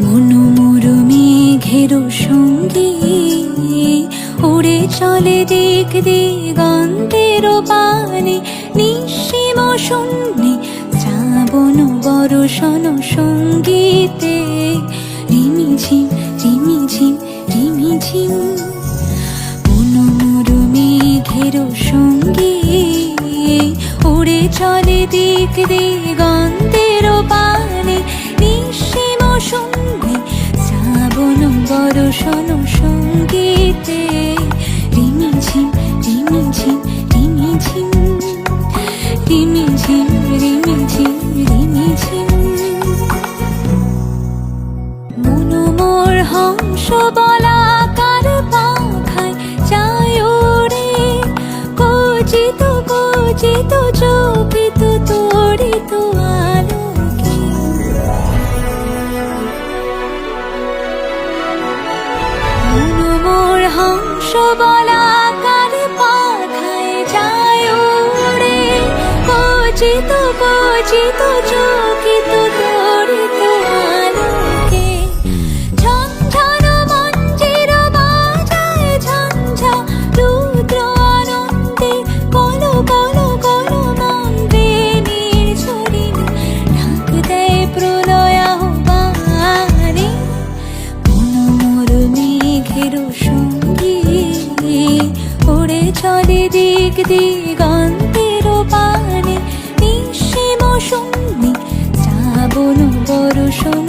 মনোমরু মেঘের সঙ্গী উড়ে চলে দিক দিগন্তের পানে, নিঃসীম শূন্যে শ্রাবণ বর্ষণ সঙ্গীতে রিমিঝিম রিমিঝিম রিমিঝিম। মনোমরু মেঘের সঙ্গী উড়ে চলে দিক দিগন্তের পানে, নিঃসীম শূন্যে শ্রাবণ বর্ষণ সঙ্গীতে রিমিঝিম রিমিঝিম রিমিঝিম রিমিঝিম রিমিঝিম রিমিঝিম। মনোমোর হংস বলাকার পাখায় যায় ওরে, কচিত কচিত চকিত তড়িত আলোকে। মনোমোর হংস বলাকার পাখায় যায় ওরে, কচিত কচিত চকিত তড়িত আলোকে। ঝঞ্ঝান মঞ্জির বাজায় ঝঞ্ঝা, রুদ্র আনন্দে কল কল কল মন্ত্রে নির্ঝরিণী ঢাক দেয় প্রলয় আহ্বানে। মনোমোর মেঘের সঙ্গী উড়ে চলে দিক দিগন্তের পানে, নিঃসীম শূন্যে শ্রাবণ বর্ষণ